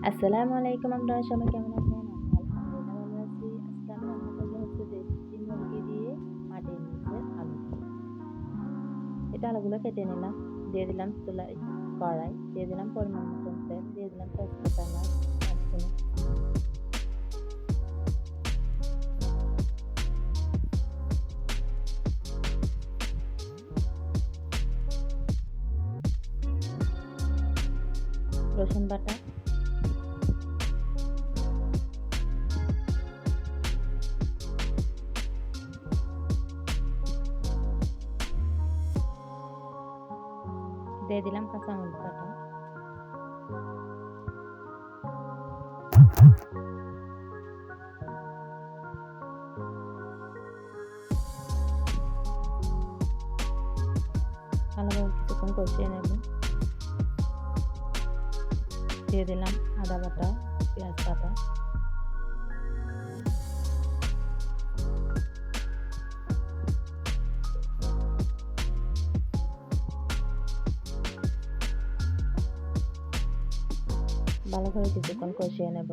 আসসালামু আলাইকুম, আপনারা সবাই কেমন আছেন? আমি আলহামদুলিল্লাহ ভালো আছি। আজকে আমি রান্না করবো হচ্ছে দেশি মুরগি দিয়ে মাটির নিচের আলু দিয়ে। এটা আলুগুলো কেটে নিলাম, দিয়ে দিলাম চুলায় কড়াই, দিয়ে দিলাম পরিমাণ মতন তেল, দিয়ে দিলাম তেজপাতা মাছ, দারচিনি, রসুন বাটা, দিয়ে দিলাম কাঁচামরিচ বাটা, ভালোভাবে কিছুক্ষণ কষিয়ে নেব। দিয়ে দিলাম আদা বাটা, পেঁয়াজ বাটা, ভালো করে কিছুক্ষণ কষিয়ে নেব।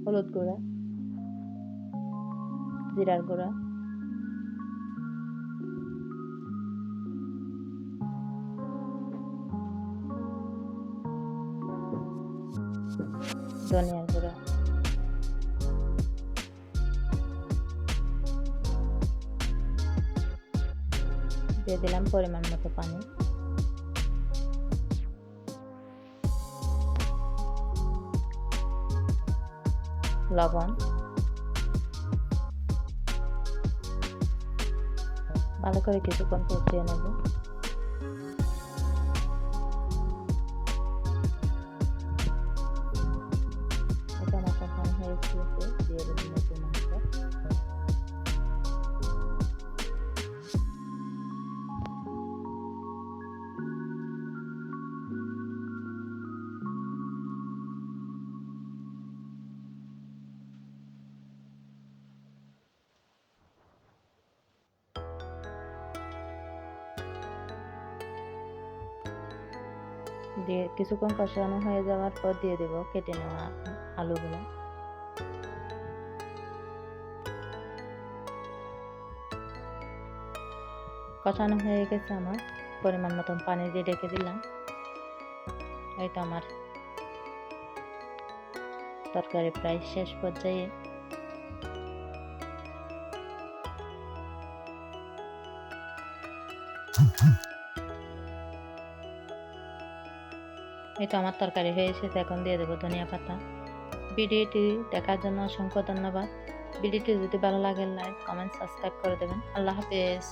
হলুদ গুঁড়া, জিরার গুঁড়া, ধনিয়ার গুঁড়া, দিয়ে দিলাম পরিমাণ মতো পানি। লবণ, ভালো করে কিছুক্ষণ কষিয়ে নেব। এটা আমার কষানো হয়ে গিয়েছে, দিয়ে দেবো নতুন মাংস। দিয়ে কিছুক্ষণ কষানো হয়ে যাওয়ার পর দিয়ে দেবো কেটে নেওয়া আলুগুলো। কষানো হয়ে গেছে আমার, পরিমাণ মতন পানি দিয়ে ঢেকে দিলাম। এই তো আমার তরকারি প্রায় শেষ পর্যায়ে। এই তো আমার তরকারি হয়ে এসেছে, এখন দিয়ে দেবো ধনিয়া পাতা। ভিডিওটি দেখার জন্য অসংখ্য ধন্যবাদ। ভিডিওটি যদি ভালো লাগে লাইক, কমেন্ট, সাবস্ক্রাইব করে দেবেন। আল্লাহ হাফেজ।